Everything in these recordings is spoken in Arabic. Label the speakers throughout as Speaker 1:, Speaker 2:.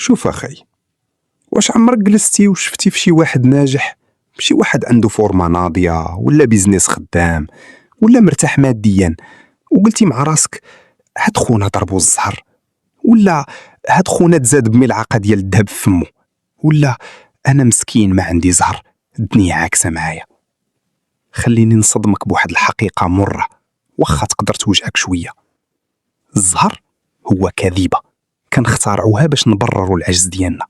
Speaker 1: شوف اخي، واش عمرك جلستي وشفتي في شي واحد ناجح، شي واحد عنده فورمه ناضيه ولا بيزنس خدام ولا مرتاح ماديا، وقلتي مع راسك هاد خونا ضربو الزهر، ولا هاد خونا تزاد بملعقه ديال الذهب في فمو، ولا انا مسكين ما عندي زهر الدنيا عاكسه معايا؟ خليني نصدمك بواحد الحقيقه مره واخا تقدر توجعك شويه. الزهر هو كذبه كنخترعوها باش نبرروا العجز ديالنا.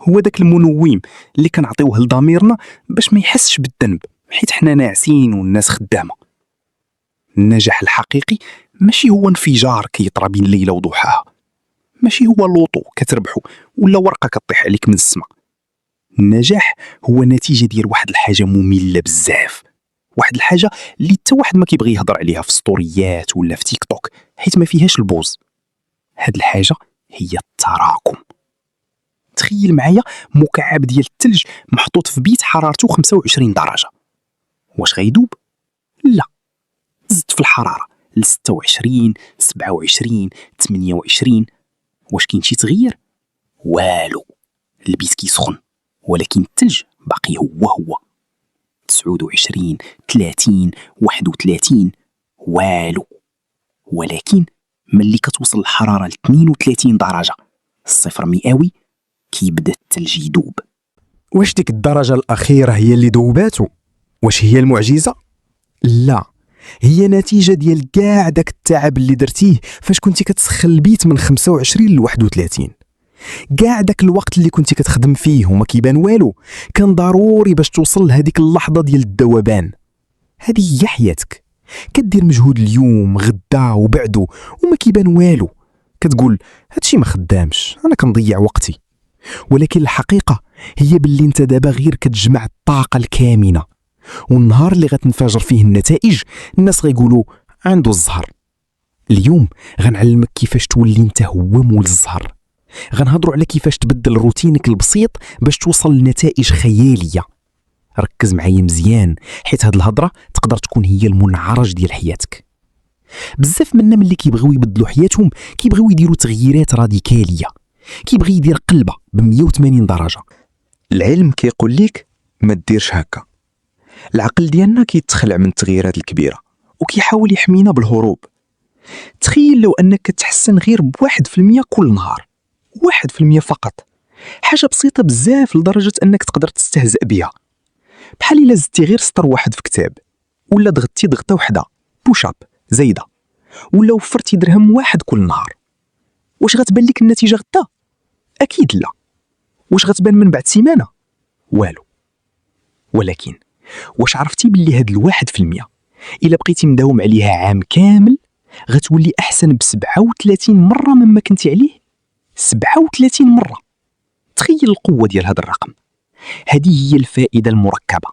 Speaker 1: هو داك المنوم اللي كنعطيوه لضميرنا باش ما يحسش بالذنب حيت حنا ناعسين والناس خدامه. النجاح الحقيقي ماشي هو انفجار كيطرى بين ليله وضحاها، ماشي هو لوطو كتربحو ولا ورقه كطيح عليك من السماء. النجاح هو نتيجه ديال واحد الحاجه ممله بزاف، واحد الحاجه اللي حتى واحد ما كيبغي يهضر عليها في ستوريات ولا في تيك توك حيت ما فيهاش البوز. هاد الحاجه هي التراكم. تخيل معايا مكعب ديال الثلج محطوط في بيت حرارته 25 درجه، واش غيدوب؟ لا، زدت في الحراره ل 26 27 28، واش كاين شي تغيير؟ والو. البيت كيسخن ولكن الثلج باقي هو 29 30 31، والو. ولكن ملي كتوصل الحراره ل 32 درجه الصفر مئوي كيبدا الثلج يدوب.
Speaker 2: واش ديك الدرجه الاخيره هي اللي دوباتو؟ واش هي المعجزه؟ لا، هي نتيجه ديال كاع داك التعب اللي درتيه فاش كنتي كتسخن البيت من 25 ل 31. كاع داك الوقت اللي كنتي كتخدم فيه وما كيبان والو كان ضروري باش توصل لهذيك اللحظه ديال الذوبان. هذه هي حياتك، كدير مجهود اليوم غدا وبعده وما كيبان والو، كتقول هادشي ما خدامش، انا كنضيع وقتي. ولكن الحقيقه هي باللي انت دابا غير كتجمع الطاقه الكامنه، والنهار اللي غتنفجر فيه النتائج الناس غيقولوا عنده الزهر. اليوم غنعلمك كيفاش تولي انت هو مول الزهر. غنهضروا على كيفاش تبدل روتينك البسيط باش توصل لنتائج خياليه. ركز معايا مزيان حيت هاد الهضره تقدر تكون هي المنعرج ديال حياتك. بزاف منا ملي كيبغيو يبدلوا حياتهم كيبغيو يديروا تغييرات راديكاليه، كيبغي يدير قلبه ب 180 درجه.
Speaker 1: العلم كيقول لك ما ديرش هكا. العقل ديالنا كيتخلع من التغييرات الكبيره وكيحاول يحمينا بالهروب. تخيل لو انك كتحسن غير ب1% كل نهار، 1% فقط، حاجه بسيطه بزاف لدرجه انك تقدر تستهزأ بها. بحال الا زدتي غير سطر واحد في كتاب، ولا ضغطتي ضغطه وحده بوش اب زايده، ولا وفرتي درهم واحد كل نهار، واش غتبان لك النتيجه غدا؟ اكيد لا. واش غتبان من بعد سيمانه؟ والو. ولكن واش عرفتي باللي هاد 1% الا بقيتي مداوم عليها عام كامل غتولي احسن ب37 مره مما كنتي عليه؟ 37 مره. تخيل القوه ديال هذا الرقم. هذه هي الفائده المركبه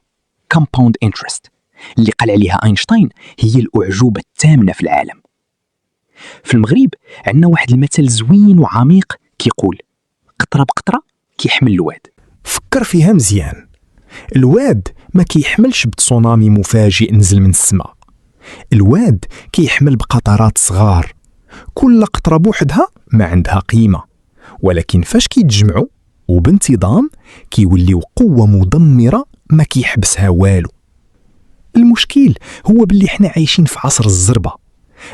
Speaker 1: compound interest اللي قال عليها اينشتاين هي الاعجوبه الثامنه في العالم. في المغرب عندنا واحد المثل زوين وعميق كيقول قطره بقطره كيحمل الواد.
Speaker 2: فكر فيها مزيان، الواد ما كيحملش بتسونامي مفاجئ نزل من السماء، الواد كيحمل بقطرات صغار، كل قطره بوحدها ما عندها قيمه، ولكن فاش كيتجمعوا وبانتظام كيوليو قوه مدمره ما كيحبسها والو. المشكل هو باللي حنا عايشين في عصر الزربه،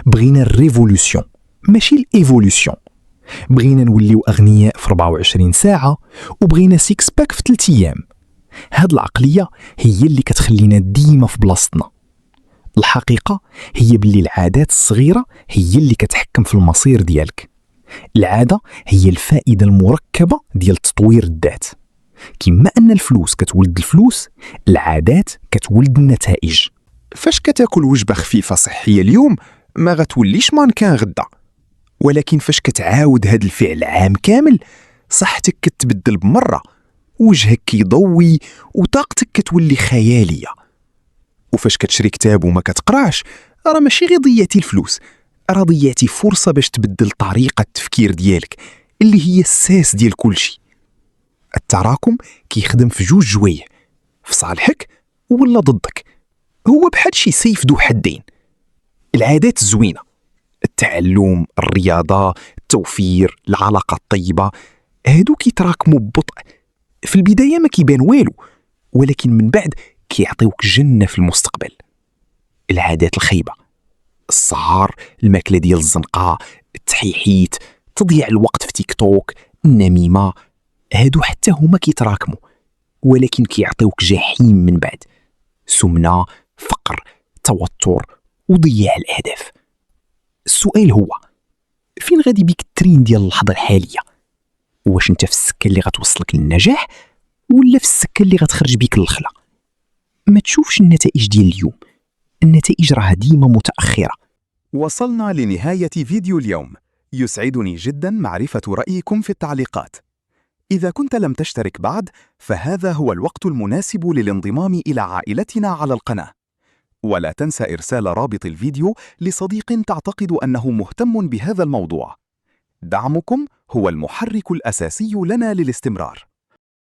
Speaker 2: بغينا الريفولوسيون ماشي الايفولوسيون. بغينا نوليو اغنياء في 24 ساعه وبغينا سيكس باك في 3 ايام. هاد العقليه هي اللي كتخلينا ديما في بلاصتنا. الحقيقه هي باللي العادات الصغيره هي اللي كتحكم في المصير ديالك. العاده هي الفائده المركبه ديال تطوير الذات. كما ان الفلوس كتولد الفلوس، العادات كتولد النتائج.
Speaker 1: فاش كتاكل وجبه خفيفه صحيه اليوم ما غتوليش مانكان غدا، ولكن فاش كتعاود هاد الفعل عام كامل صحتك كتبدل بمره، وجهك كيضوي وطاقتك كتولي خياليه. وفاش كتشري كتاب وما كتقراش راه ماشي غير ضيعتي الفلوس، راه ضيعتي فرصه باش تبدل طريقه التفكير ديالك اللي هي الساس ديال كل شيء. التراكم كيخدم في جوج جوايه، في صالحك ولا ضدك. هو بحال شي سيف ذو حدين. العادات الزوينه، التعلم، الرياضه، التوفير، العلاقه الطيبه،
Speaker 2: هادو كيتراكموا ببطء. في البداية ما كيبان والو، ولكن من بعد كيعطيوك جنة في المستقبل. العادات الخايبة، السهر، الماكلة ديال الزنقة، التحيحيت، تضييع الوقت في تيك توك، النميمة، هادو حتى هما كيتراكموا ولكن كيعطيوك جحيم من بعد. سمنة، فقر، توتر، وضياع الأهداف. السؤال هو، فين غادي بيك الترين ديال اللحظة الحالية؟ واش انت في السكة اللي غتوصلك للنجاح ولا في السكة اللي غتخرج بيك للخلا؟ ما تشوفش النتائج ديال اليوم، النتائج راه ديما متأخرة.
Speaker 1: وصلنا لنهاية فيديو اليوم. يسعدني جدا معرفة رأيكم في التعليقات. إذا كنت لم تشترك بعد، فهذا هو الوقت المناسب للانضمام إلى عائلتنا على القناة. ولا تنسى إرسال رابط الفيديو لصديق تعتقد أنه مهتم بهذا الموضوع. دعمكم هو المحرك الأساسي لنا للاستمرار.